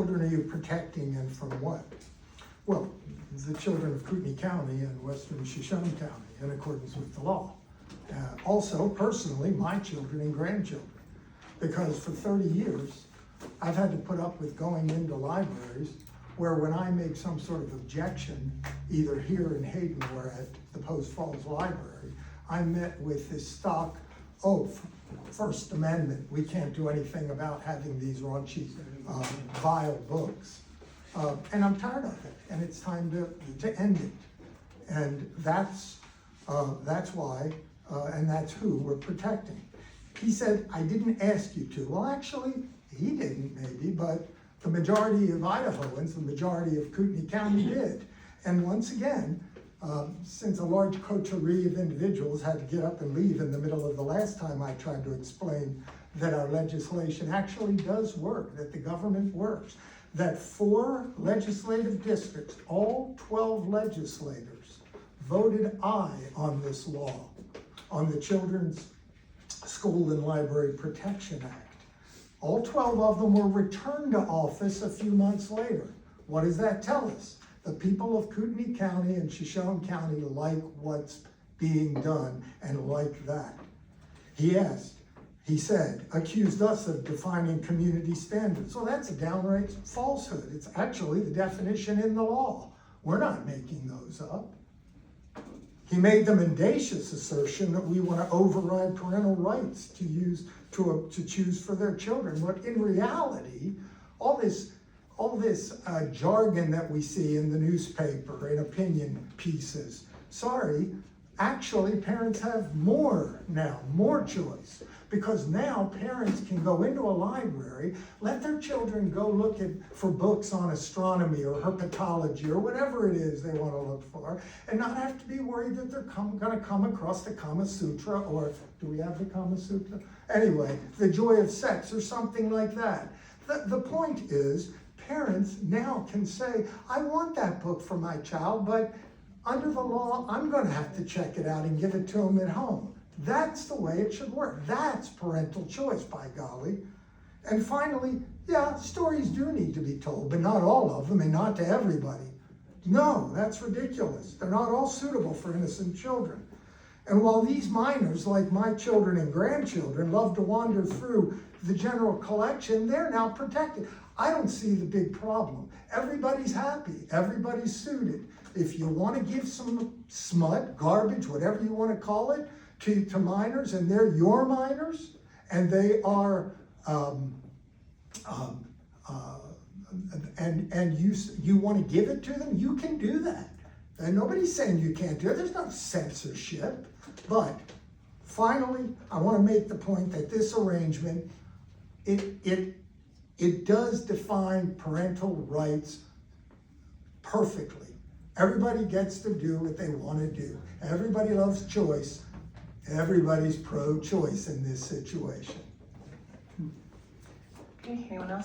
children are you protecting and from what? Well, the children of Kootenai County and western Shoshone County in accordance with the law. Also, personally, my children and grandchildren. Because for 30 years, I've had to put up with going into libraries where when I make some sort of objection, either here in Hayden or at the Post Falls Library, I'm met with this stock, First Amendment, we can't do anything about having these raunchy, vile books. And I'm tired of it, and it's time to end it. And that's why, and that's who we're protecting. He said, I didn't ask you to. Well, actually, he didn't maybe, but the majority of Idahoans, the majority of Kootenai County did. And once again, since a large coterie of individuals had to get up and leave in the middle of the last time I tried to explain that our legislation actually does work, that the government works, that 4 legislative districts, all 12 legislators, voted aye on this law, on the Children's School and Library Protection Act. All 12 of them were returned to office a few months later. What does that tell us? The people of Kootenai County and Shoshone County like what's being done and like that. He said, accused us of defining community standards. So that's a downright falsehood. It's actually the definition in the law. We're not making those up. He made the mendacious assertion that we want to override parental rights to choose for their children. But in reality, all this jargon that we see in the newspaper, in opinion pieces, actually parents have more choice. Because now parents can go into a library, let their children go look for books on astronomy or herpetology or whatever it is they want to look for, and not have to be worried that they're going to come across the Kama Sutra, or do we have the Kama Sutra? Anyway, the joy of sex or something like that. The point is, parents now can say, I want that book for my child, but under the law, I'm going to have to check it out and give it to them at home. That's the way it should work. That's parental choice, by golly. And finally, yeah, stories do need to be told, but not all of them and not to everybody. No, that's ridiculous. They're not all suitable for innocent children. And while these minors, like my children and grandchildren, love to wander through the general collection, they're now protected. I don't see the big problem. Everybody's happy. Everybody's suited. If you want to give some smut, garbage, whatever you want to call it, to minors, and they're your minors, and they are, and you want to give it to them, you can do that. And nobody's saying you can't do it. There's no censorship. But finally, I want to make the point that this arrangement, it does define parental rights perfectly. Everybody gets to do what they want to do. Everybody loves choice. Everybody's pro-choice in this situation. Okay, anyone else?